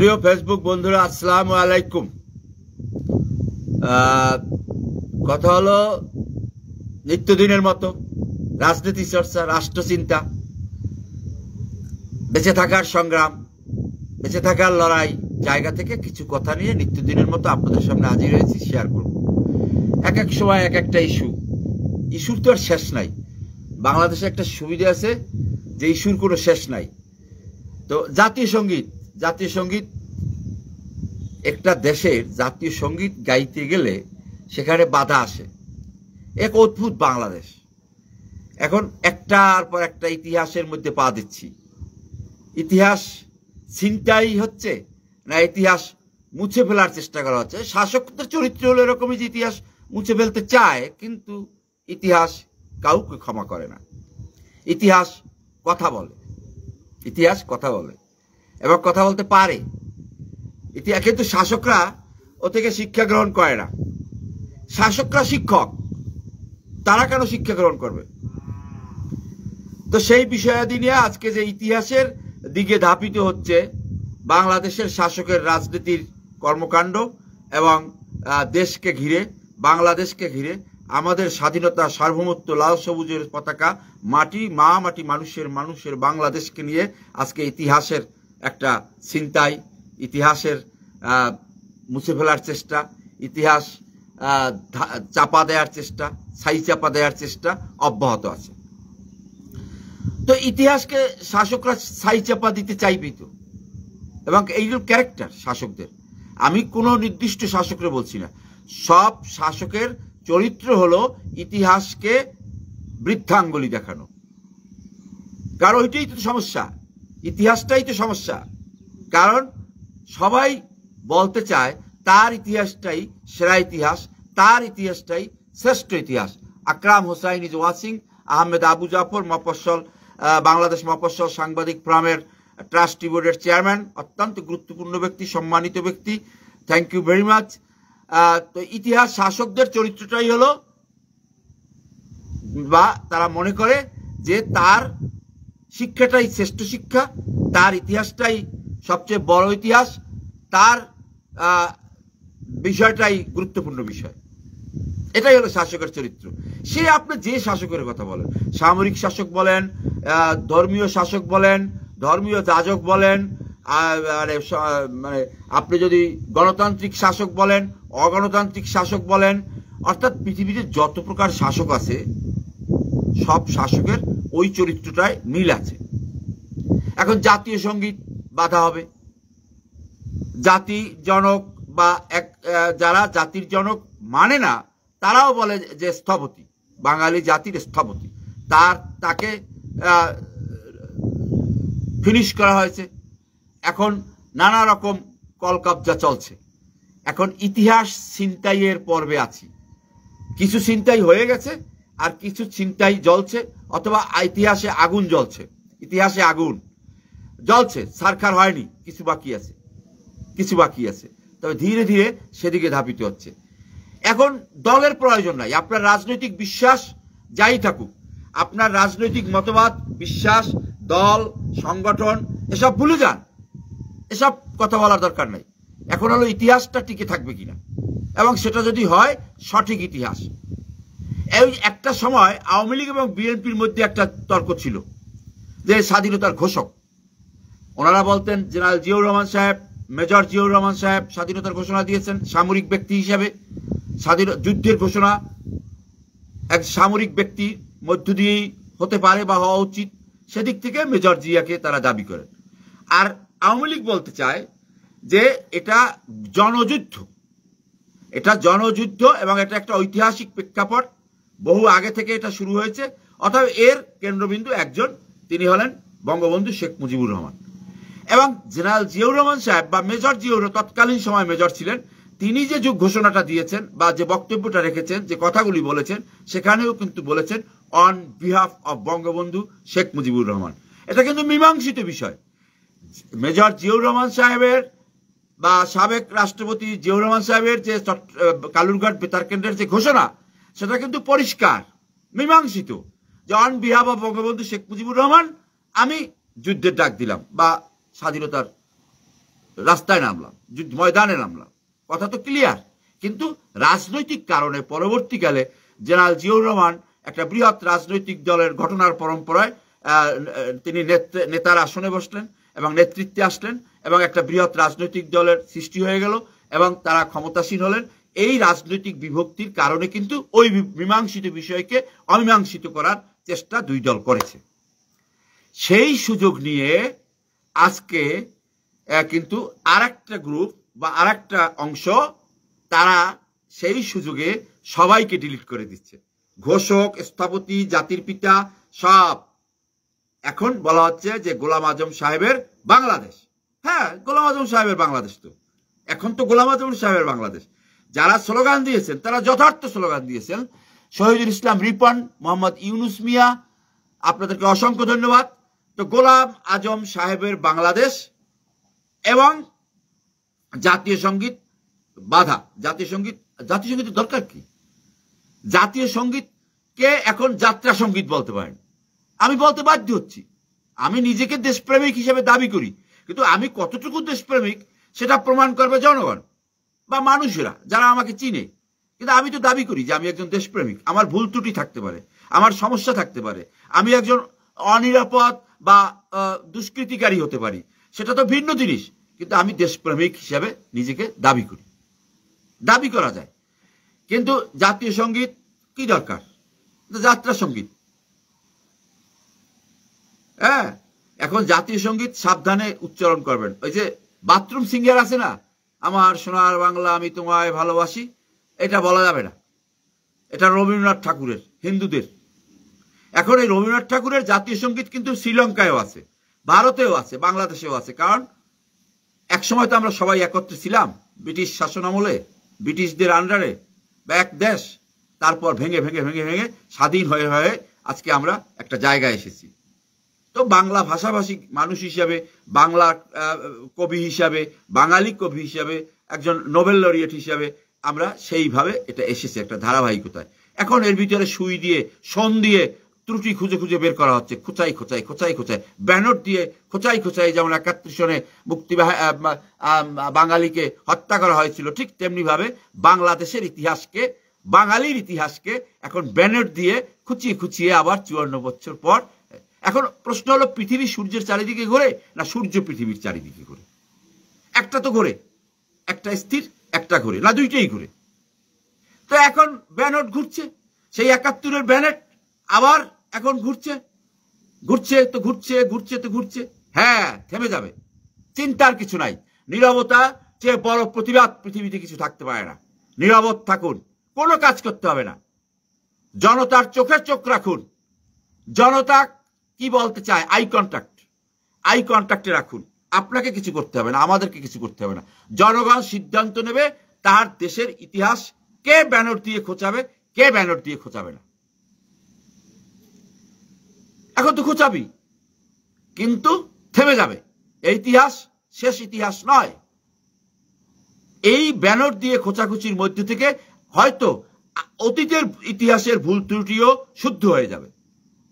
প্রিয় ফেসবুক বন্ধুরা, আসসালামু আলাইকুম। কথা হলো নিত্যদিনের মতো রাজনীতি চর্চা, রাষ্ট্রচিন্তা, বেঁচে থাকার সংগ্রাম, বেঁচে থাকার লড়াই জায়গা থেকে কিছু কথা নিয়ে নিত্যদিনের মতো আপনাদের সামনে হাজির হয়েছি, শেয়ার করব। এক এক সময় এক একটা ইস্যুর তো আর শেষ নাই। বাংলাদেশে একটা সুবিধা আছে যে ইস্যুর কোনো শেষ নাই। তো জাতীয় সঙ্গীত একটা দেশের জাতীয় সঙ্গীত গাইতে গেলে সেখানে বাধা আসে। এক অদ্ভুত বাংলাদেশ। এখন একটার পর একটা ইতিহাসের মধ্যে পা দিচ্ছি। ইতিহাস ছিনতাই হচ্ছে না ইতিহাস মুছে ফেলার চেষ্টা করা হচ্ছে? শাসকদের চরিত্র হলো এরকমই যে ইতিহাস মুছে ফেলতে চায়, কিন্তু ইতিহাস কাউকে ক্ষমা করে না। ইতিহাস কথা বলে, এবং কথা বলতে পারে। কিন্তু শাসকরা ও থেকে শিক্ষা গ্রহণ করে না। শাসকরা শিক্ষক, তারা কেন শিক্ষা গ্রহণ করবে? তো সেই বিষয়াদি নিয়ে আজকে যে ইতিহাসের দিকে ধাপিত হচ্ছে বাংলাদেশের শাসকের রাজনীতির কর্মকাণ্ড এবং দেশকে ঘিরে, বাংলাদেশকে ঘিরে আমাদের স্বাধীনতা, সার্বভৌমত্ব, লাল সবুজের পতাকা, মাটি, মাটি, মানুষের বাংলাদেশকে নিয়ে আজকে ইতিহাসের একটা ছিনতাই, ইতিহাসের মুছে ফেলার চেষ্টা, ইতিহাস চাপা দেওয়ার চেষ্টা, ছাই চাপা দেওয়ার চেষ্টা অব্যাহত আছে। তো ইতিহাসকে শাসকরা ছাই চাপা দিতে চাইবে তো, এবং এইগুলো ক্যারেক্টার শাসকদের। আমি কোনো নির্দিষ্ট শাসকরে বলছি না, সব শাসকের চরিত্র হলো ইতিহাসকে বৃদ্ধাঙ্গুলি দেখানো। কারণ ওইটাই তো সমস্যা, ইতিহাসটাই তো সমস্যা। কারণ সবাই বলতে চায় তার ইতিহাসটাই সেরা ইতিহাস, তার ইতিহাসটাই শ্রেষ্ঠ ইতিহাস। আকরাম হোসাইন ইজ ওয়াচিং। আহমেদ আবু জাফর, মফস্বল, বাংলাদেশ মফস্বল সাংবাদিক ফোরামের ট্রাস্টি বোর্ডের চেয়ারম্যান, অত্যন্ত গুরুত্বপূর্ণ ব্যক্তি, সম্মানিত ব্যক্তি। Thank you very much. তো ইতিহাস শাসকদের চরিত্রটাই হলো, বা তারা মনে করে যে তার শিক্ষাটাই শ্রেষ্ঠ শিক্ষা, তার ইতিহাসটাই সবচেয়ে বড় ইতিহাস, তার বিষয়টাই গুরুত্বপূর্ণ বিষয়। এটাই হলো শাসকের চরিত্র। সে আপনি যে শাসকের কথা বলেন, সামরিক শাসক বলেন, ধর্মীয় শাসক বলেন, ধর্মীয় যাজক বলেন, মানে আপনি যদি গণতান্ত্রিক শাসক বলেন, অগণতান্ত্রিক শাসক বলেন, অর্থাৎ পৃথিবীতে যত প্রকার শাসক আছে সব শাসকের ওই চরিত্রটায় মিল আছে। এখন জাতীয় সঙ্গীত বাধা হবে, জাতি জনক বা যারা জাতির জনক মানে না তারাও বলে যে স্থপতি, বাঙালি জাতির স্থপতি, তাকে ফিনিশ করা হয়েছে। এখন নানা রকম কলকবজা চলছে। এখন ইতিহাস ছিনতাইয়ের পর্বে আছি। কিছু ছিনতাই হয়ে গেছে, আর কিছু ছিনতাই জ্বলছে, অথবা ইতিহাসে আগুন জ্বলছে। ইতিহাসে আগুন জ্বলছে, সারখার হয়নি, কিছু বাকি আছে। তবে ধীরে ধীরে সেদিকে ধাপিত হচ্ছে। এখন দলের প্রয়োজন নাই। আপনার রাজনৈতিক বিশ্বাস যাই থাকুক, আপনার রাজনৈতিক মতবাদ, বিশ্বাস, দল, সংগঠন এসব ভুলে যান। এসব কথা বলার দরকার নাই। এখন হলো ইতিহাসটা টিকে থাকবে কিনা, এবং সেটা যদি হয় সঠিক ইতিহাস। এই একটা সময় আওয়ামী লীগ এবং বিএনপির মধ্যে একটা তর্ক ছিল যে স্বাধীনতার ঘোষক। ওনারা বলতেন জেনারেল জিয়াউর রহমান সাহেব, মেজর জিয়াউর রহমান সাহেব স্বাধীনতার ঘোষণা দিয়েছেন সামরিক ব্যক্তি হিসেবে। যুদ্ধের ঘোষণা এক সামরিক ব্যক্তির মধ্য দিয়েই হতে পারে বা হওয়া উচিত, সেদিক থেকে মেজর জিয়াকে তারা দাবি করেন। আর আওয়ামী লীগ বলতে চায় যে এটা জনযুদ্ধ, এবং এটা একটা ঐতিহাসিক প্রেক্ষাপট, বহু আগে থেকে এটা শুরু হয়েছে। অথবা এর কেন্দ্রবিন্দু একজন, তিনি হলেন বঙ্গবন্ধু শেখ মুজিবুর রহমান। এবং জেনারেল জিয়াউর রহমান সাহেব বা মেজর জিয়াউর, তৎকালীন সময় মেজর ছিলেন, তিনি যে যুগ ঘোষণাটা দিয়েছেন বা যে বক্তব্যটা রেখেছেন, যে কথাগুলি বলেছেন, সেখানেও কিন্তু বলেছেন on behalf of Bangabandhu Sheikh Mujibur Rahman. এটা কিন্তু মীমাংসিত বিষয়। মেজর জিয়াউর রহমান সাহেবের বা সাবেক রাষ্ট্রপতি জিয়াউর রহমান সাহেবের যে কালুরঘাট বেতার কেন্দ্রের যে ঘোষণা, সেটা কিন্তু পরিষ্কার মীমাংসিত, যে on behalf of Bangabandhu Sheikh Mujibur Rahman আমি যুদ্ধের ডাক দিলাম বা স্বাধীনতার রাস্তায় নামলাম, ময়দানে নামলাম, কথা তো ক্লিয়ার। কিন্তু রাজনৈতিক কারণে পরবর্তীকালে জেনারেল জিয়াউর রহমান একটা বৃহৎ রাজনৈতিক দলের ঘটনার পরম্পরায় তিনি নেতার আসনে বসলেন এবং নেতৃত্বে আসলেন এবং একটা বৃহৎ রাজনৈতিক দলের সৃষ্টি হয়ে গেল এবং তারা ক্ষমতাসীন হলেন। এই রাজনৈতিক বিভক্তির কারণে কিন্তু ওই মীমাংসিত বিষয়কে অমীমাংসিত করার চেষ্টা দুই দল করেছে। সেই সুযোগ নিয়ে আজকে কিন্তু আরেকটা গ্রুপ বা আরেকটা অংশ তারা সেই সুযোগে সবাইকে ডিলিট করে দিচ্ছে। ঘোষক, স্থপতি, জাতির পিতা সব এখন বলা হচ্ছে যে গোলাম আজম সাহেবের বাংলাদেশ। হ্যাঁ, গোলাম আজম সাহেবের বাংলাদেশ তো এখন তো গোলাম আজম সাহেবের বাংলাদেশ। যারা স্লোগান দিয়েছেন তারা যথার্থ স্লোগান দিয়েছেন। শহীদুল ইসলাম রিপন, মোহাম্মদ ইউনুস মিয়া, আপনাদেরকে অসংখ্য ধন্যবাদ। তো গোলাম আজম সাহেবের বাংলাদেশ এবং জাতীয় সঙ্গীত বাধা। জাতীয় সঙ্গীতের দরকার কি? জাতীয় সঙ্গীতকে এখন যাত্রা সঙ্গীত বলতে পারেন। আমি বলতে বাধ্য হচ্ছি। আমি নিজেকে দেশপ্রেমিক হিসেবে দাবি করি, কিন্তু আমি কতটুকু দেশপ্রেমিক সেটা প্রমাণ করবে জনগণ বা মানুষেরা যারা আমাকে চিনে। কিন্তু আমি তো দাবি করি যে আমি একজন দেশপ্রেমিক। আমার ভুল ত্রুটি থাকতে পারে, আমার সমস্যা থাকতে পারে, আমি একজন অনিরাপদ বা দুষ্কৃতিকারী হতে পারি, সেটা তো ভিন্ন জিনিস। কিন্তু আমি দেশপ্রেমিক হিসেবে নিজেকে দাবি করি, দাবি করা যায়। কিন্তু জাতীয় সঙ্গীত কি দরকার? যাত্রা সঙ্গীত। হ্যাঁ, এখন জাতীয় সঙ্গীত সাবধানে উচ্চারণ করবেন। ওই যে বাথরুম সিঙ্গার আছে না, আমার সোনার বাংলা আমি তোমায় ভালোবাসি, এটা বলা যাবে না। এটা রবীন্দ্রনাথ ঠাকুরের, হিন্দুদের। এখন এই রবীন্দ্রনাথ ঠাকুরের জাতীয় সঙ্গীত কিন্তু শ্রীলঙ্কায়ও আছে, ভারতেও আছে, বাংলাদেশেও আছে। কারণ একসময় তো আমরা সবাই একত্রে ছিলাম ব্রিটিশ শাসন আমলে, ব্রিটিশদের আন্ডারে বা এক দেশ। তারপর ভেঙে ভেঙে ভেঙে ভেঙে স্বাধীন হয়ে হয়ে আজকে আমরা একটা জায়গায় এসেছি। তো বাংলা ভাষাভাষী মানুষ হিসাবে, বাংলা কবি হিসাবে, বাঙালি কবি হিসাবে, একজন নোবেল লরিয়েট হিসাবে আমরা সেইভাবে এটা এসেছে একটা ধারাবাহিকতায়। এখন এর ভিতরে সুই দিয়ে, সন দিয়ে ত্রুটি খুঁজে খুঁজে বের করা হচ্ছে, খোঁচাই খোঁচাই খোঁচাই খোঁচাই, ব্যানর দিয়ে খোঁচাই খোঁচাই। যেমন 71 সনে বাঙালিকে হত্যা করা হয়েছিল, ঠিক তেমনি ভাবে বাংলাদেশের ইতিহাসকে, বাঙালির ইতিহাসকে এখন ব্যানর দিয়ে খুঁচিয়ে খুঁচিয়ে আবার 54 বছর পর। এখন প্রশ্ন হলো, পৃথিবী সূর্যের চারিদিকে ঘোরে না সূর্য পৃথিবীর চারিদিকে ঘোরে? একটা তো ঘোরে, একটা স্থির, একটা ঘোরে, না দুইটাই ঘোরে। তো এখন ব্যানর ঘুরছে, সেই 71-এর ব্যানর আবার এখন ঘুরছে, ঘুরছে তো ঘুরছে, ঘুরছে তো ঘুরছে। হ্যাঁ, থেমে যাবে, চিন্তার কিছু নাই। নীরবতা চেয়ে বড় প্রতিবাদ পৃথিবীতে কিছু থাকতে পারে না। নীরব থাকুন, কোনো কাজ করতে হবে না। জনতার চোখে চোখ রাখুন। জনতা কি বলতে চায়, আই কন্ট্যাক্ট, আই কন্ট্যাক্টে রাখুন। আপনাকে কিছু করতে হবে না, আমাদেরকে কিছু করতে হবে না। জনগণ সিদ্ধান্ত নেবে তার দেশের ইতিহাস কে ব্যানর দিয়ে খোঁচাবে, কে ব্যানর দিয়ে খোঁচাবে না। এখন তো খোঁচাবি, কিন্তু থেমে যাবে। এই ইতিহাস শেষ ইতিহাস নয়। এই ব্যানর দিয়ে খোঁচাখুচির মধ্যে থেকে হয়তো অতীতের ইতিহাসের ভুল ত্রুটিও শুদ্ধ হয়ে যাবে,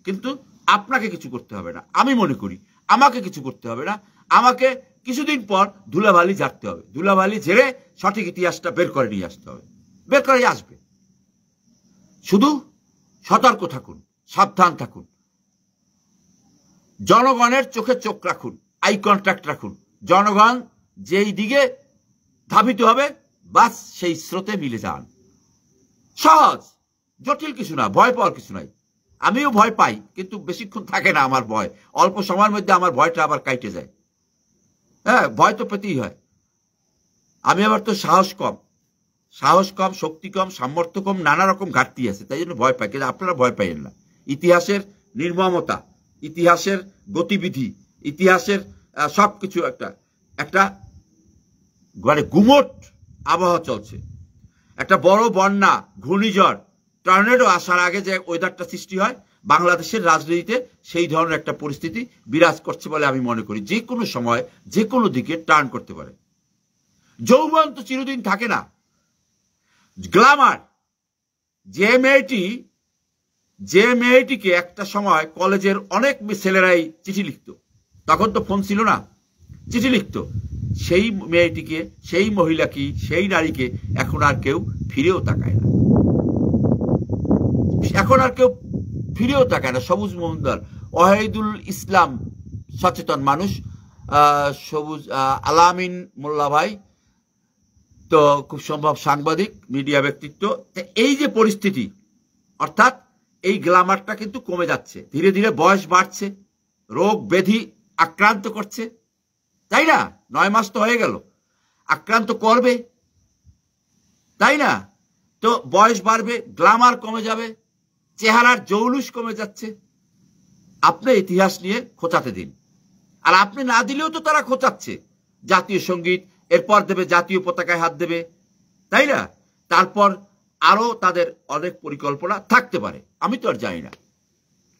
কিন্তু আপনাকে কিছু করতে হবে না। আমি মনে করি আমাকে কিছু করতে হবে না। আমাকে কিছুদিন পর ধুলাবালি ঝাড়তে হবে, ধুলাবালি ঝেড়ে সঠিক ইতিহাসটা বের করে নিয়ে আসতে হবে, বের করে আসবে। শুধু সতর্ক থাকুন, সাবধান থাকুন, জনগণের চোখে চোখ রাখুন, আই কন্ট্যাক্ট রাখুন। জনগণ যেই দিকে ধাবিত হবে বাস সেই স্রোতে মিলে যান। সহজ, জটিল কিছু না, ভয় পাওয়ার কিছু নাই। আমিও ভয় পাই, কিন্তু বেশিক্ষণ থাকে না আমার ভয়। অল্প সময়ের মধ্যে আমার ভয়টা আবার কাইটে যায়। হ্যাঁ, ভয় তো পেতেই হয়। আমি আবার তো সাহস কম, সাহস কম, শক্তি কম, সামর্থ্য কম, নানা রকম ঘাটতি আছে, তাই জন্য ভয় পাই। কিন্তু আপনারা ভয় পাইয়েন না। ইতিহাসের নির্মমতা, ইতিহাসের গতিবিধি, ইতিহাসের সবকিছু একটা মানে গুমট আবহাওয়া চলছে। একটা বড় বন্যা, ঘূর্ণিঝড়, টর্নেডো আসার আগে যে ওয়েদারটা সৃষ্টি হয়, বাংলাদেশের রাজনীতিতে সেই ধরনের একটা পরিস্থিতি বিরাজ করছে বলে আমি মনে করি। যে কোনো সময় যে কোনো দিকে টার্ন করতে পারে। যৌবন তো চিরদিন থাকে না। গ্ল্যামার, যে মেয়েটিকে একটা সময় কলেজের অনেক ছেলেরাই চিঠি লিখত, তখন তো ফোন ছিল না, চিঠি লিখত, সেই মেয়েটিকে, সেই মহিলাকে, সেই নারীকে এখন আর কেউ ফিরেও তাকায় না। এখন আর কেউ ফিরেও তাকায় না। সবুজ মজুমদার, ওয়াহিদুল ইসলাম সচেতন মানুষ, সবুজ আলামিন মোল্লা ভাই তো খুব সম্ভব সাংবাদিক, মিডিয়া ব্যক্তিত্ব। এই যে পরিস্থিতি, অর্থাৎ এই গ্ল্যামারটা কিন্তু কমে যাচ্ছে, ধীরে ধীরে বয়স বাড়ছে, রোগ ব্যাধি আক্রান্ত করছে, তাই না? 9 মাস তো হয়ে গেল, আক্রান্ত করবে, তাই না? তো বয়স বাড়বে, গ্ল্যামার কমে যাবে, চেহারার জৌলুস কমে যাচ্ছে। আপনি ইতিহাস নিয়ে খোঁচাতে দিন, আর আপনি না দিলেও তো তারা খোঁচাচ্ছে। জাতীয় সঙ্গীত, এরপর দেবে জাতীয় পতাকায় হাত দেবে, তাই না? তারপর আরো তাদের অনেক পরিকল্পনা থাকতে পারে, আমি তো আর জানি না।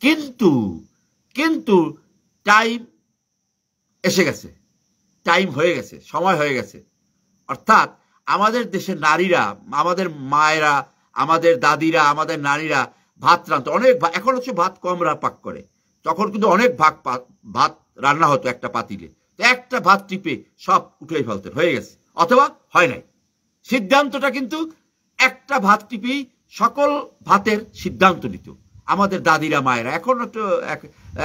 কিন্তু কিন্তু টাইম এসে গেছে, টাইম হয়ে গেছে, সময় হয়ে গেছে। অর্থাৎ আমাদের দেশের নারীরা, আমাদের মায়েরা, আমাদের দাদিরা, আমাদের নারীরা ভাত রান্না, অনেক এখন হচ্ছে ভাত কম পাক করে, তখন কিন্তু অনেক ভাত রান্না হতো একটা পাতিলে, তো একটা ভাত টিপে সব উঠেই ফেলতেন, হয়ে গেছে, অথবা হয় নাই। সিদ্ধান্তটা কিন্তু একটা ভাত টিপেই সকল ভাতের সিদ্ধান্ত নিত আমাদের দাদিরা, মায়েরা। এখন তো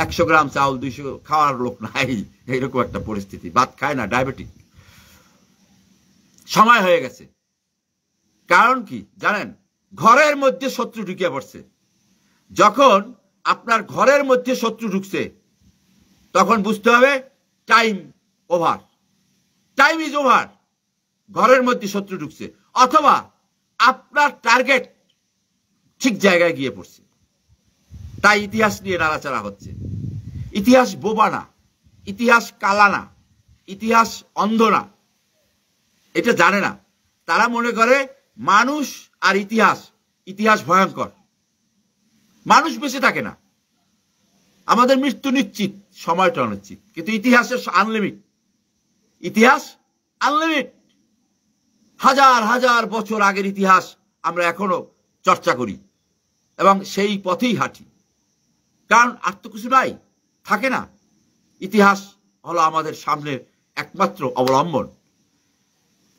100 গ্রাম চাউল 200 খাওয়ার লোক নাই, এইরকম একটা পরিস্থিতি, ভাত খায় না, ডায়াবেটিক। সময় হয়ে গেছে। কারণ কি জানেন? ঘরের মধ্যে শত্রু ঢুকে পড়ছে। যখন আপনার ঘরের মধ্যে শত্রু ঢুকছে, তখন বুঝতে হবে time over, time is over. ঘরের মধ্যে শত্রু ঢুকছে, অথবা আপনার টার্গেট ঠিক জায়গায় গিয়ে পড়ছে, তাই ইতিহাস নিয়ে নাড়াচাড়া হচ্ছে। ইতিহাস বোবা না, ইতিহাস কালা না, ইতিহাস অন্ধ না, এটা জানে না। তারা মনে করে মানুষ আর ইতিহাস, ইতিহাস ভয়ঙ্কর, মানুষ বেঁচে থাকে না, আমাদের মৃত্যু নিশ্চিত, সময়টা অনিশ্চিত। কিন্তু ইতিহাসের আনলিমিট, ইতিহাস আনলিমিট। হাজার হাজার বছর আগের ইতিহাস আমরা এখনো চর্চা করি এবং সেই পথেই হাঁটি, কারণ আর তো কিছু নাই, থাকে না। ইতিহাস হলো আমাদের সামনের একমাত্র অবলম্বন।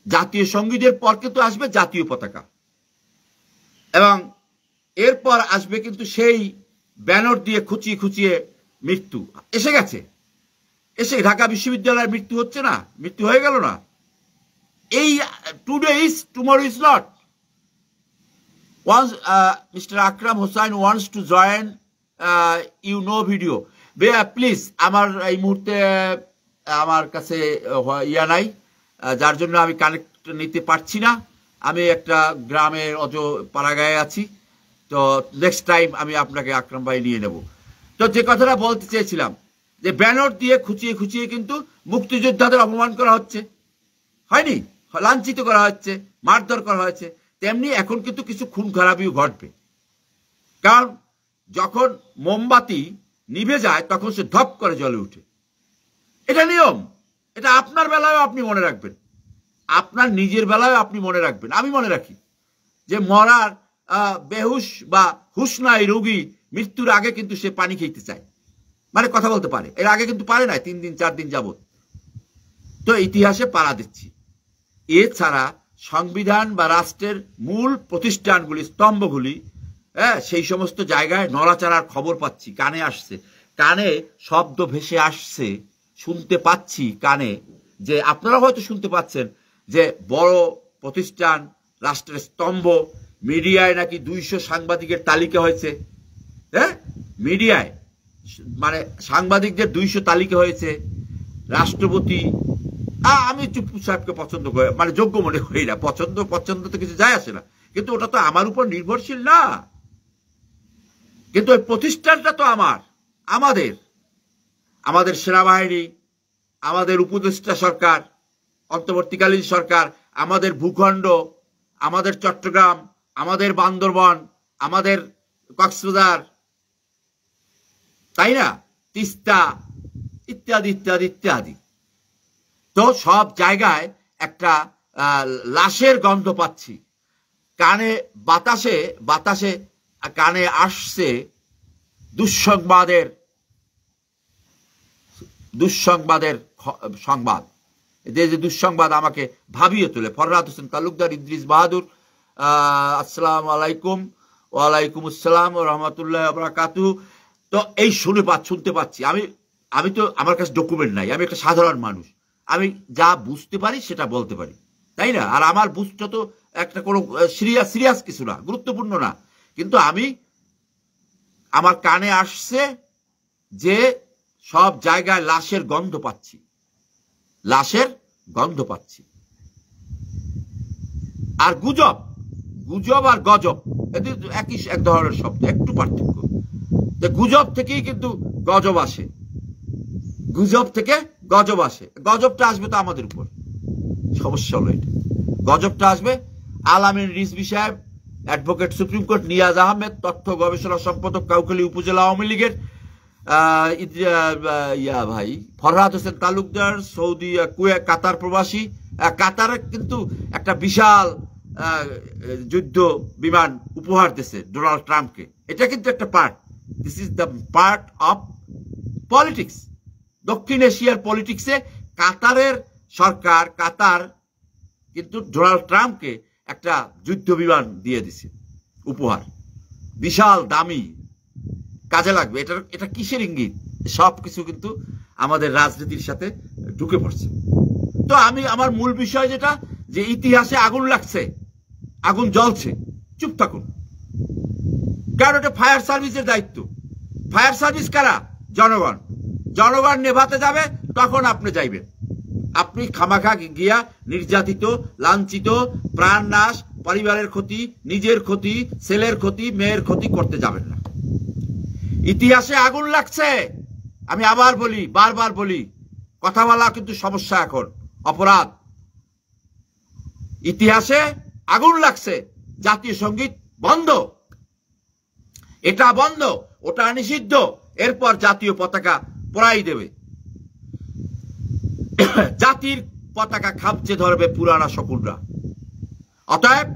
জাতীয় সঙ্গীতের পর কিন্তু আসবে জাতীয় পতাকা, এবং এরপর আসবে কিন্তু সেই ব্যানার দিয়ে খুঁচিয়ে খুঁচিয়ে মৃত্যু। এসে গেছে, এসে ঢাকা বিশ্ববিদ্যালয়ের মৃত্যু হচ্ছে না, মৃত্যু হয়ে গেল না। এই today is tomorrow is not. Once Mr. Akram Hussain wants to join video, please. আমার এই মুহূর্তে আমার কাছে ইয়া নাই, যার জন্য আমি কানেক্ট নিতে পারছি না। আমি একটা গ্রামের পাড়াগায়ে আছি, তো নেক্সট টাইম আমি আপনাকে আকরাম ভাই নিয়ে নেব। তো যে কথাটা বলতে চেয়েছিলাম, যে ব্যানার দিয়ে খুঁচিয়ে খুঁচিয়ে কিন্তু মুক্তিযোদ্ধাদের অপমান করা হচ্ছে, হয়নি? লাঞ্ছিত করা হচ্ছে, মারধর করা হয়েছে। তেমনি এখন কিন্তু কিছু খুন খারাপিও ঘটবে, কারণ যখন মোমবাতি নিভে যায় তখন সে ধপ করে জ্বলে উঠে। এটা নিয়ম, এটা আপনার বেলায়ও আপনি মনে রাখবেন, আপনার নিজের বেলায়ও আপনি মনে রাখবেন। আমি মনে রাখি যে মরার বেহুশ বা হুশ নাই রোগী মৃত্যুর আগে কিন্তু সে পানি খেতে চায়, মানে কথা বলতে পারে। এর আগে কিন্তু পারে না, 3 দিন 4 দিন যাবত। তো ইতিহাসে পাড়া দিচ্ছি। এছাড়া সংবিধান বা রাষ্ট্রের মূল প্রতিষ্ঠানগুলি, স্তম্ভগুলি, সেই সমস্ত জায়গায় নড়াচড়ার খবর পাচ্ছি, কানে আসছে, কানে শব্দ ভেসে আসছে, শুনতে পাচ্ছি কানে, যে আপনারা হয়তো শুনতে পাচ্ছেন যে বড় প্রতিষ্ঠান, রাষ্ট্রের স্তম্ভ, মিডিয়ায় নাকি 200 সাংবাদিকের তালিকা হয়েছে। হ্যাঁ, মিডিয়ায় মানে সাংবাদিকদের 200 তালিকা হয়েছে। রাষ্ট্রপতি, আমি চুপ্পু সাহেবকে পছন্দ করি, মানে যোগ্য মনে করি না, পছন্দ তো কিছু যায় আসে না, কিন্তু ওটা তো আমার উপর নির্ভরশীল না। কিন্তু ওই প্রতিষ্ঠানটা তো আমাদের সেনাবাহিনী, আমাদের উপদেষ্টা সরকার, অন্তর্বর্তীকালীন সরকার, আমাদের ভূখণ্ড, আমাদের চট্টগ্রাম, আমাদের বান্দরবন, আমাদের কক্সবাজার, তাই না, তিস্তা, ইত্যাদি ইত্যাদি ইত্যাদি। তো সব জায়গায় একটা লাশের গন্ধ পাচ্ছি, কানে বাতাসে কানে আসছে দুঃসংবাদের সংবাদ। যে দুঃসংবাদ আমাকে ভাবিয়ে তোলে। ফরহাদ হোসেন তালুকদার, ইদ্রিস বাহাদুর, আসসালামু আলাইকুম। ওয়ালাইকুম আসসালাম ওয়া রাহমাতুল্লাহি ওয়া বারাকাতুহু। তো এই শুনতে পাচ্ছি, আমি তো, আমার কাছে ডকুমেন্ট নাই, আমি একটা সাধারণ মানুষ, আমি যা বুঝতে পারি সেটা বলতে পারি, তাই না? আর আমার বুঝতে তো একটা কোনো সিরিয়াস কিছু না, গুরুত্বপূর্ণ না, কিন্তু আমার কানে আসছে যে সব জায়গায় লাশের গন্ধ পাচ্ছি, লাশের গন্ধ পাচ্ছি। আর গুজব আর গজব এটি এক ধরনের শব্দ, একটু পার্থক্য। গুজব থেকেই কিন্তু গজব আসে, গুজব থেকে গজব আসে। গজবটা আসবে তো আমাদের উপর, সমস্যা হলো এটা। গজবটা আসবে আলামিন রিজভী সাহেব, advocate supreme court Niaz Ahmed, তথ্য গবেষণা সম্পাদক কাউখালী উপজেলা আওয়ামী লীগের, ভাই ফরহাদ হোসেন তালুকদার, সৌদি কাতার প্রবাসী। কাতার কিন্তু একটা বিশাল যুদ্ধ বিমান উপহার দিয়েছে ডোনাল্ড ট্রাম্পকে। এটা কিন্তু একটা part, this is the part of politics. দক্ষিণ এশিয়ার পলিটিক্সে কাতারের সরকার, কাতার কিন্তু ডোনাল্ড ট্রাম্পকে একটা যুদ্ধ বিমান দিয়ে দিছে উপহার, বিশাল দামি, কাজে লাগবে। এটা কিসের ইঙ্গিত? সবকিছু কিন্তু আমাদের রাজনীতির সাথে ঢুকে পড়ছে। তো আমার মূল বিষয় যেটা, যে ইতিহাসে আগুন লাগছে, আগুন জ্বলছে, চুপ থাকুন। কারণ এটা ফায়ার সার্ভিসের দায়িত্ব। ফায়ার সার্ভিস কারা? জনগণ। জনগণ নেভাতে যাবে, তখন আপনি যাইবেন। আপনি খামাখা গিয়া নির্যাতিত, লাঞ্ছিত, প্রাণ নাশ, পরিবারের ক্ষতি, নিজের ক্ষতি, ছেলের ক্ষতি, মেয়ের ক্ষতি করতে যাবেন না। ইতিহাসে আগুন লাগছে, আমি আবার বলি, বারবার বলি, কথা বলা কিন্তু সমস্যা, এখন অপরাধ। ইতিহাসে আগুন লাগছে, জাতীয় সঙ্গীত বন্ধ, এটা বন্ধ, ওটা নিষিদ্ধ, এরপর জাতীয় পতাকা পরাই দেবে। জাতির পতাকা খামচে ধরবে পুরানা শকুনরা। অতএব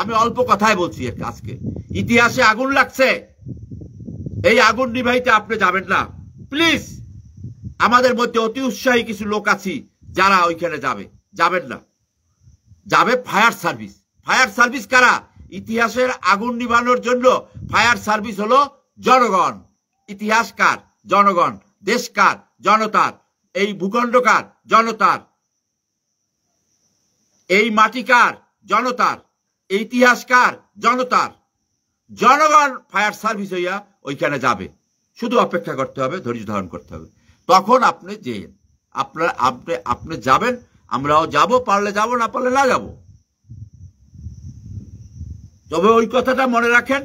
আমি অল্প কথায় বলছি আজকে, ইতিহাসে আগুন লাগছে, এই আগুন নিভাইতে আপনি যাবেন না প্লিজ। আমাদের মধ্যে অতি উৎসাহী কিছু লোক আছি যারা ওইখানে যাবেন না, যাবে ফায়ার সার্ভিস। ফায়ার সার্ভিস কারা? ইতিহাসের আগুন নিভানোর জন্য ফায়ার সার্ভিস হলো জনগণ। ইতিহাস কার? জনগণ। দেশ কার? জনতার। এই ভূখণ্ড কার? জনতার। এই মাটি কার? জনতার। এই ইতিহাস কার? জনতার। জনগণ ফায়ার সার্ভিস হইয়া ওইখানে যাবে, শুধু অপেক্ষা করতে হবে, ধৈর্য ধারণ করতে হবে। তখন আপনি আপনি যাবেন, আমরাও যাব, পারলে যাব, না পারলে না যাব। তবে ওই কথাটা মনে রাখেন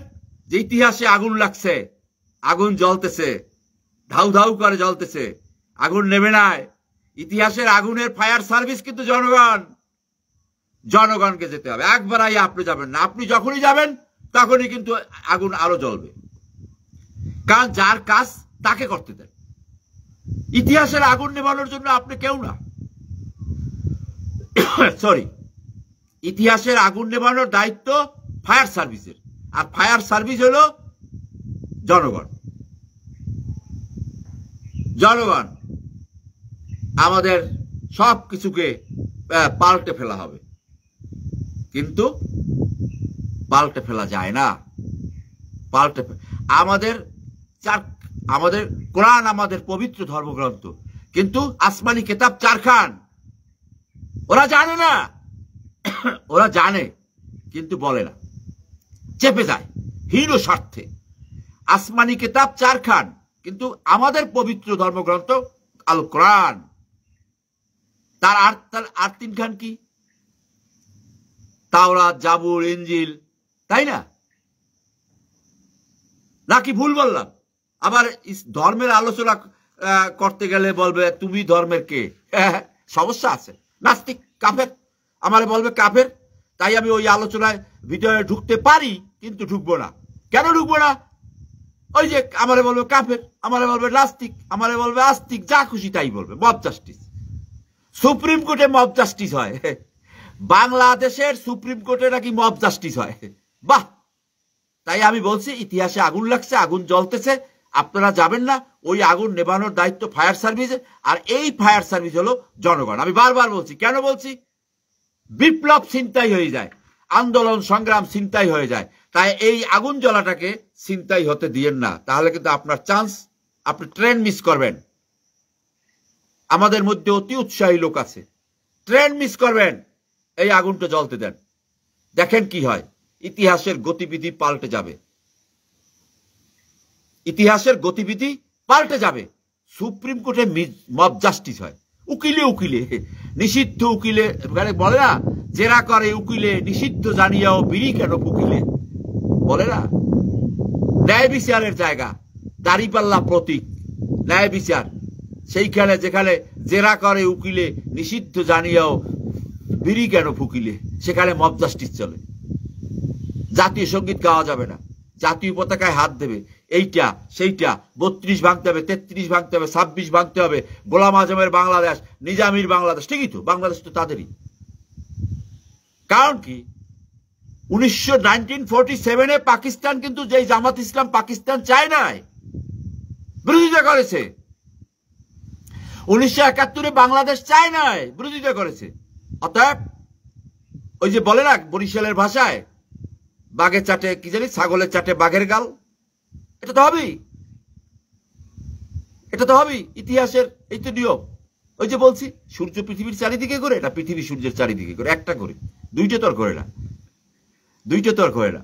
যে ইতিহাসে আগুন লাগছে, আগুন জ্বলতেছে, ধাউ ধাউ করে জ্বলতেছে, আগুন নেবে নাই। ইতিহাসের আগুনের ফায়ার সার্ভিস কিন্তু জনগণ। জনগণকে যেতে হবে, একবার আইয়া আপনি যাবেন না। আপনি যখনই যাবেন তখনই কিন্তু আগুন আরো জ্বলবে, কারণ যার কাজ তাকে করতে দেন। ইতিহাসের আগুন নেভানোর জন্য আপনি কেউ না, সরি, ইতিহাসের আগুন নেভানোর দায়িত্ব ফায়ার সার্ভিসের, আর ফায়ার সার্ভিস হলো জনগণ। জনগণ আমাদের সব কিছুকে পাল্টে ফেলা হবে, কিন্তু পাল্টে ফেলা যায় না। আমাদের কোরআন আমাদের পবিত্র ধর্মগ্রন্থ, কিন্তু আসমানি কিতাব চারখান। ওরা জানে না, ওরা জানে কিন্তু বলে না, চেপে যায় হীন স্বার্থে। আসমানি কিতাব চারখান, কিন্তু আমাদের পবিত্র ধর্মগ্রন্থ আল কোরআন, তার আর তিনখান কি? তাওরাত, জাবুর, ইনজিল, তাই না? নাকি ভুল বললাম? আবার ধর্মের আলোচনা করতে গেলে বলবে তুমি ধর্মের কে? সমস্যা আছে, নাস্তিক, কাফের, আমারে বলবে কাফের। তাই আমি ওই আলোচনায় ভিতরে ঢুকতে পারি, কিন্তু ঢুকবো না। কেন ঢুকবো না? ওই যে আমারে বলবে কাফের, আমারে বলবে নাস্তিক, আমারে বলবে আস্তিক, যা খুশি তাই বলবে। মব জাস্টিস, সুপ্রিম কোর্টে মব জাস্টিস হয়। বাংলাদেশের সুপ্রিম কোর্টে নাকি মব জাস্টিস হয়। বাহ! তাই আমি বলছি ইতিহাসে আগুন লাগছে, আগুন জ্বলতেছে, আপনারা যাবেন না, ওই আগুন নেভানোর দায়িত্ব ফায়ার সার্ভিসের, আর এই ফায়ার সার্ভিস হলো জনগণ। আমি বারবার বলছি, কেন বলছি? বিপ্লব ছিনতাই হয়ে যায়, আন্দোলন সংগ্রাম ছিনতাই হয়ে যায়। তাই এই আগুন জ্বলাটাকে ছিনতাই হতে দিয়েন না, তাহলে কিন্তু আপনার চান্স, আপনি ট্রেন মিস করবেন। আমাদের মধ্যে অতি উৎসাহী লোক আছে, ট্রেন মিস করবেন। এই আগুনটা জ্বলতে দেন, দেখেন কি হয়। ইতিহাসের গতিবিধি পাল্টে যাবে, ইতিহাসের গতিবিধি পাল্টে যাবে। সুপ্রিম কোর্টে মব জাস্টিস হয়, উকিলে উকিলে নিষিদ্ধ, উকিলে বলে না, জেরা করে উকিলে নিষিদ্ধ জানিয়াও বিড়ি কেন ফুকিলে, বলে না। ন্যায় বিচারের জায়গা, দাঁড়িপাল্লা প্রতীক ন্যায় বিচার, সেইখানে যেখানে জেরা করে উকিলে নিষিদ্ধ জানিয়াও বিড়ি কেন ফুকিলে, সেখানে মব জাস্টিস চলে। জাতীয় সঙ্গীত গাওয়া যাবে না, জাতীয় পতাকায় হাত দেবে, এইটা সেইটা 32 ভাঙতে হবে, 33 ভাঙতে হবে, 26 ভাঙতে হবে, গোলাম আজমের বাংলাদেশ, নিজামীর বাংলাদেশ। ঠিকই তো, বাংলাদেশ তো তাদেরই। কারণ কি, 1947-এ পাকিস্তান কিন্তু যেই জামাত ইসলাম পাকিস্তান চায় নাই, বিরোধিতা করেছে। 1971-এ বাংলাদেশ চায় নাই, বিরোধিতা করেছে। অতএব ওই যে বলে না বরিশালের ভাষায়, বাঘের চাটে কি জানি, ছাগলের চাটে বাঘের গাল। এটা তো হবেই, এটা তো হবেই। ইতিহাসের এই তো নিয়ম। ওই যে বলছি, সূর্য পৃথিবীর চারিদিকে করে, এটা পৃথিবী সূর্যের চারিদিকে করে, একটা করে, দুইটা তো আর করে না, দুইটা তো আর করে না।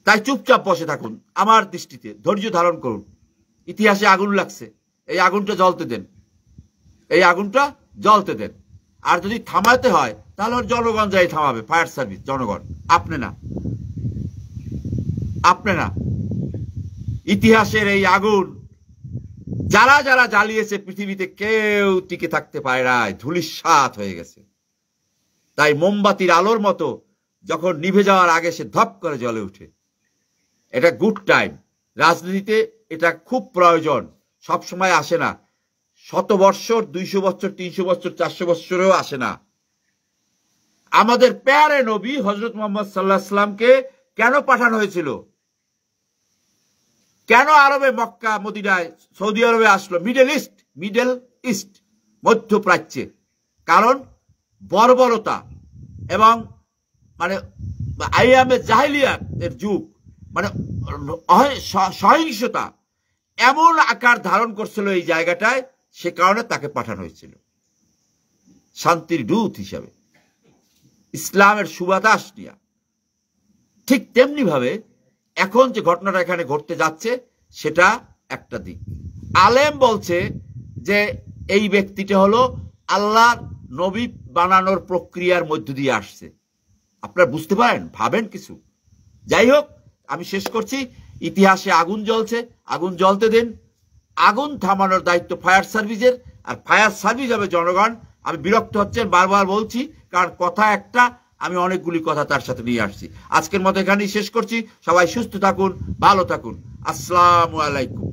তাই চুপচাপ বসে থাকুন, আমার দৃষ্টিতে ধৈর্য ধারণ করুন। ইতিহাসে আগুন লাগছে, এই আগুনটা জ্বলতে দেন, এই আগুনটা জ্বলতে দেন। আর যদি থামাতে হয় তাহলে জনগণ যাই থামাবে, ফায়ার সার্ভিস, জনগণ, আপনি না, আপনি না। ইতিহাসের এই আগুন যারা যারা জ্বালিয়েছে, পৃথিবীতে কেউ টিকে থাকতে পারে না, ধূলিসাৎ হয়ে গেছে। তাই মোমবাতির আলোর মতো যখন নিভে যাওয়ার আগে সে ধপ করে জ্বলে উঠে। এটা গুড টাইম। রাজনীতিতে এটা খুব প্রয়োজন, সব সময় আসে না। 100 বৎসর, 200 বৎসর, 300 বৎসর, 400 বৎসরেও আসে না। আমাদের প্যারে নবী হযরত মুহাম্মদ সাল্লাল্লাহু আলাইহি ওয়াসাল্লামকে কেন পাঠানো হয়েছিল? কেন আরবে, মক্কা মদিনায়, সৌদি আরবে আসলো, মিডল ইস্ট মধ্যপ্রাচ্যে? কারণ বর্বরতা এবং মানে আইয়ামে জাহিলিয়াত এর যুগ, মানে সহিংসতা এমন আকার ধারণ করছিল এই জায়গাটায়, সে কারণে তাকে পাঠানো হয়েছিল শান্তির দূত হিসাবে, ইসলামের সুবাতাস নিয়া। ঠিক তেমনি ভাবে এখন যে ঘটনাটা এখানে ঘটতে যাচ্ছে, সেটা একটা দিক। আলেম বলছে যে এই ব্যক্তিটা হলো আল্লাহ নবী বানানোর প্রক্রিয়ার মধ্য দিয়ে আসছে। আপনারা বুঝতে পারেন, ভাবেন কিছু। যাই হোক, আমি শেষ করছি। ইতিহাসে আগুন জ্বলছে, আগুন জ্বলতে দিন। আগুন থামানোর দায়িত্ব ফায়ার সার্ভিসের, আর ফায়ার সার্ভিস হবে জনগণ। আমি বিরক্ত হচ্ছেন, বারবার বলছি, কারণ কথা একটা, আমি অনেকগুলি কথা তার সাথে নিয়ে আসছি। আজকের মতো এখানেই শেষ করছি। সবাই সুস্থ থাকুন, ভালো থাকুন। আসসালামু আলাইকুম।